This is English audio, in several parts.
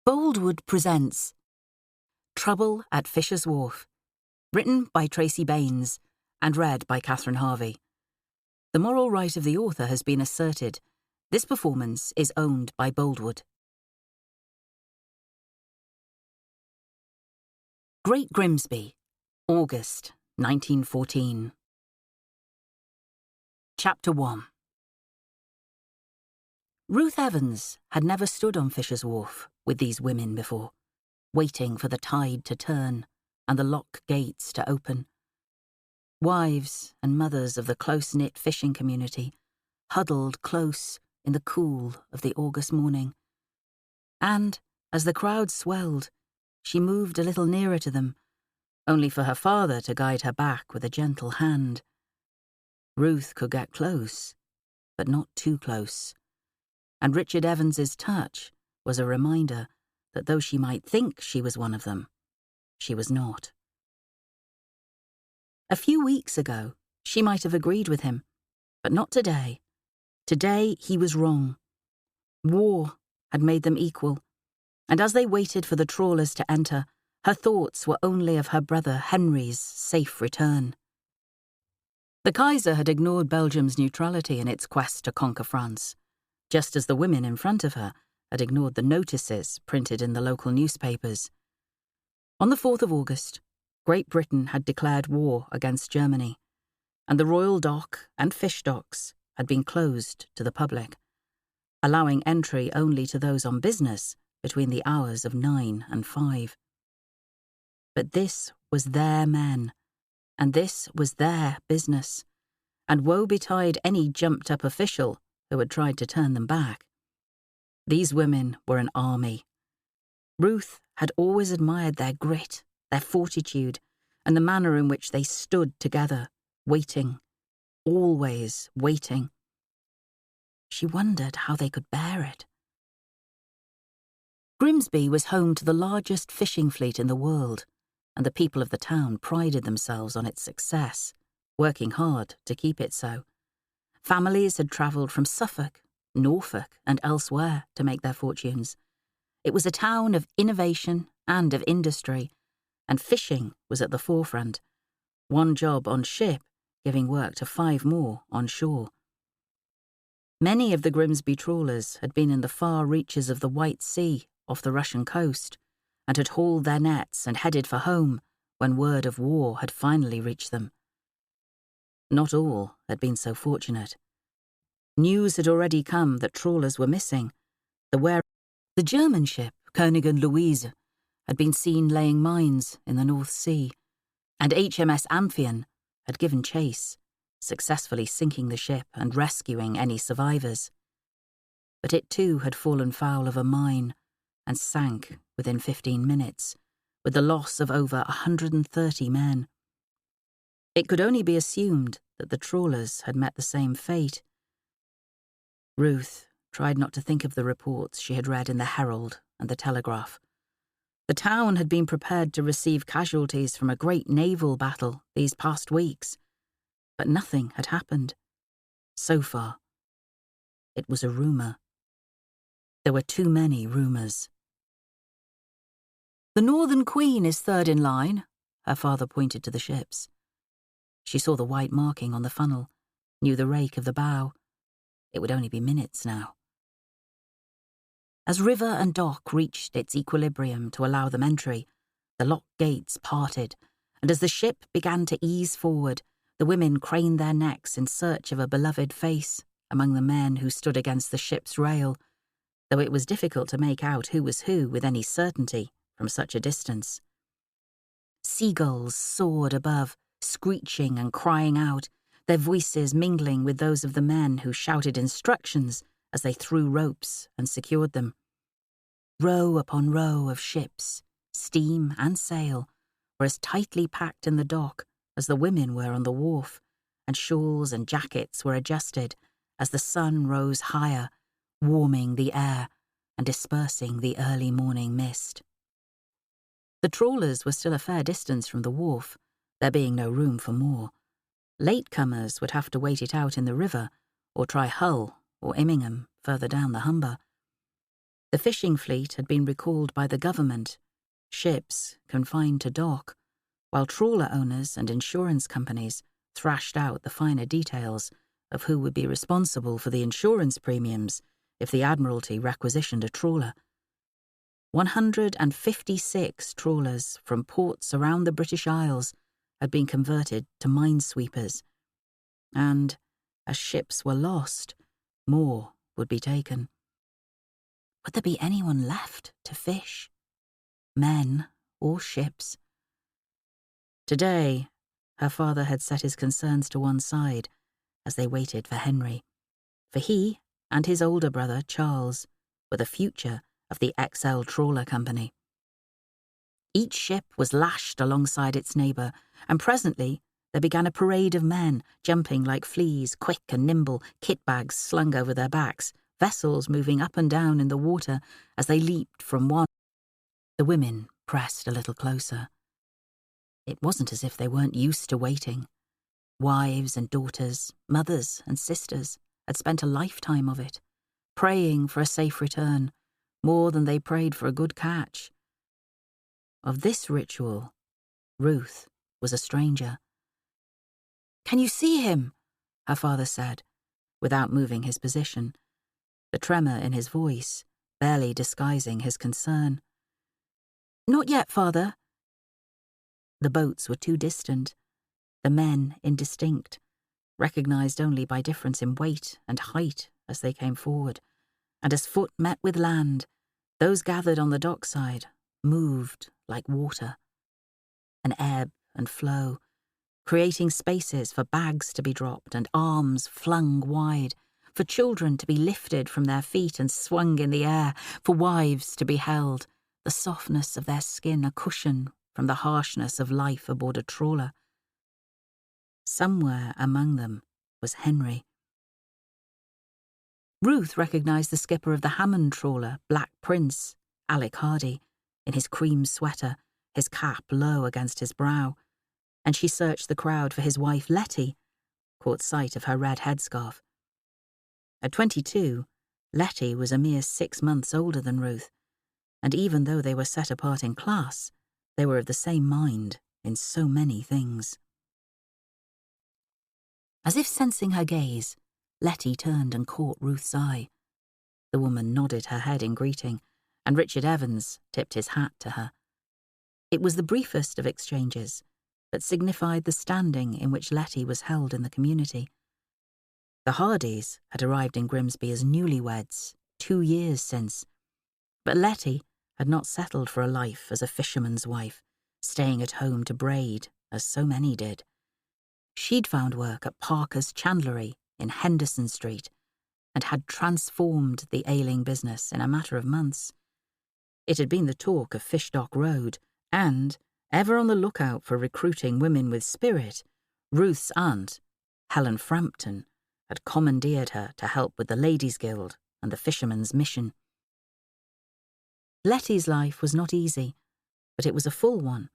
Boldwood presents Trouble at Fishers Wharf, written by Tracy Baines and read by Catherine Harvey. The moral right of the author has been asserted. This performance is owned by Boldwood. Great Grimsby, August 1914. Chapter 1. Ruth Evans had never stood on Fishers Wharf with these women before, waiting for the tide to turn and the lock gates to open. Wives and mothers of the close-knit fishing community huddled close in the cool of the August morning. And, as the crowd swelled, she moved a little nearer to them, only for her father to guide her back with a gentle hand. Ruth could get close, but not too close. And Richard Evans's touch was a reminder that though she might think she was one of them, she was not. A few weeks ago, she might have agreed with him, but not today. Today he was wrong. War had made them equal, and as they waited for the trawlers to enter, her thoughts were only of her brother Henry's safe return. The Kaiser had ignored Belgium's neutrality in its quest to conquer France, just as the women in front of her had ignored the notices printed in the local newspapers. On the 4th of August, Great Britain had declared war against Germany, and the Royal Dock and fish docks had been closed to the public, allowing entry only to those on business between the hours of 9 and 5. But this was their men, and this was their business, and woe betide any jumped-up official who had tried to turn them back. These women were an army. Ruth had always admired their grit, their fortitude, and the manner in which they stood together, waiting, always waiting. She wondered how they could bear it. Grimsby was home to the largest fishing fleet in the world, and the people of the town prided themselves on its success, working hard to keep it so. Families had travelled from Suffolk, Norfolk, and elsewhere to make their fortunes. It was a town of innovation and of industry, and fishing was at the forefront, one job on ship giving work to 5 more on shore. Many of the Grimsby trawlers had been in the far reaches of the White Sea off the Russian coast, and had hauled their nets and headed for home when word of war had finally reached them. Not all had been so fortunate. News had already come that trawlers were missing. The German ship, König and Louise, had been seen laying mines in the North Sea, and HMS Amphion had given chase, successfully sinking the ship and rescuing any survivors. But it too had fallen foul of a mine and sank within 15 minutes, with the loss of over 130 men. It could only be assumed that the trawlers had met the same fate. Ruth tried not to think of the reports she had read in the Herald and the Telegraph. The town had been prepared to receive casualties from a great naval battle these past weeks, but nothing had happened. So far. It was a rumour. There were too many rumours. The Northern Queen is third in line, her father pointed to the ships. She saw the white marking on the funnel, knew the rake of the bow. It would only be minutes now. As river and dock reached its equilibrium to allow them entry, the lock gates parted, and as the ship began to ease forward, the women craned their necks in search of a beloved face among the men who stood against the ship's rail, though it was difficult to make out who was who with any certainty from such a distance. Seagulls soared above, screeching and crying out, their voices mingling with those of the men who shouted instructions as they threw ropes and secured them. Row upon row of ships, steam and sail, were as tightly packed in the dock as the women were on the wharf, and shawls and jackets were adjusted as the sun rose higher, warming the air and dispersing the early morning mist. The trawlers were still a fair distance from the wharf, there being no room for more. Latecomers would have to wait it out in the river, or try Hull or Immingham further down the Humber. The fishing fleet had been recalled by the government, ships confined to dock, while trawler owners and insurance companies thrashed out the finer details of who would be responsible for the insurance premiums if the Admiralty requisitioned a trawler. 156 trawlers from ports around the British Isles had been converted to minesweepers, and, as ships were lost, more would be taken. Would there be anyone left to fish? Men or ships? Today, her father had set his concerns to one side as they waited for Henry, for he and his older brother, Charles, were the future of the XL Trawler Company. Each ship was lashed alongside its neighbour, and presently there began a parade of men, jumping like fleas, quick and nimble, kit bags slung over their backs, vessels moving up and down in the water as they leaped from one. The women pressed a little closer. It wasn't as if they weren't used to waiting. Wives and daughters, mothers and sisters had spent a lifetime of it, praying for a safe return, more than they prayed for a good catch. Of this ritual, Ruth was a stranger. "Can you see him?" her father said, without moving his position, the tremor in his voice barely disguising his concern. "Not yet, father." The boats were too distant, the men indistinct, recognized only by difference in weight and height as they came forward, and as foot met with land, those gathered on the dockside moved like water. An ebb and flow, creating spaces for bags to be dropped and arms flung wide, for children to be lifted from their feet and swung in the air, for wives to be held, the softness of their skin a cushion from the harshness of life aboard a trawler. Somewhere among them was Henry. Ruth recognised the skipper of the Hammond trawler, Black Prince, Alec Hardy, in his cream sweater, his cap low against his brow, and she searched the crowd for his wife Letty, caught sight of her red headscarf. At 22, Letty was a mere 6 months older than Ruth, and even though they were set apart in class, they were of the same mind in so many things. As if sensing her gaze, Letty turned and caught Ruth's eye. The woman nodded her head in greeting, and Richard Evans tipped his hat to her. It was the briefest of exchanges, but signified the standing in which Letty was held in the community. The Hardys had arrived in Grimsby as newlyweds 2 years since, but Letty had not settled for a life as a fisherman's wife, staying at home to braid, as so many did. She'd found work at Parker's Chandlery in Henderson Street and had transformed the ailing business in a matter of months. It had been the talk of Fishdock Road, and, ever on the lookout for recruiting women with spirit, Ruth's aunt, Helen Frampton, had commandeered her to help with the Ladies' Guild and the Fisherman's Mission. Letty's life was not easy, but it was a full one,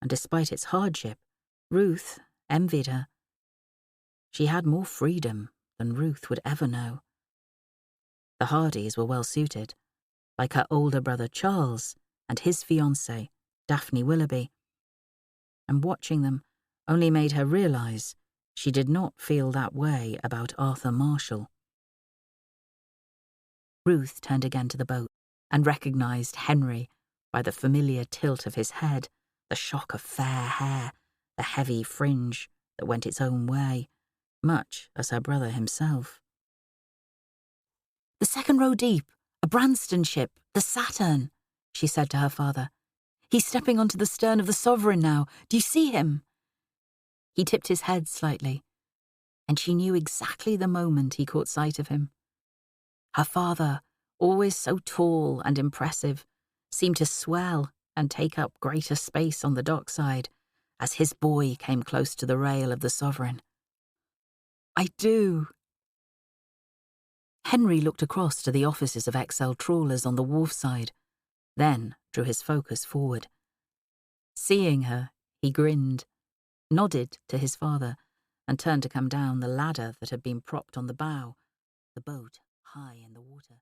and despite its hardship, Ruth envied her. She had more freedom than Ruth would ever know. The Hardys were well suited, like her older brother Charles and his fiancée, Daphne Willoughby, and watching them only made her realise she did not feel that way about Arthur Marshall. Ruth turned again to the boat and recognised Henry by the familiar tilt of his head, the shock of fair hair, the heavy fringe that went its own way, much as her brother himself. "The second row deep, a Branston ship, the Saturn," she said to her father. "He's stepping onto the stern of the Sovereign now. Do you see him?" He tipped his head slightly, and she knew exactly the moment he caught sight of him. Her father, always so tall and impressive, seemed to swell and take up greater space on the dockside as his boy came close to the rail of the Sovereign. "I do." Henry looked across to the offices of XL trawlers on the wharf side, then drew his focus forward. Seeing her, he grinned, nodded to his father, and turned to come down the ladder that had been propped on the bow, the boat high in the water.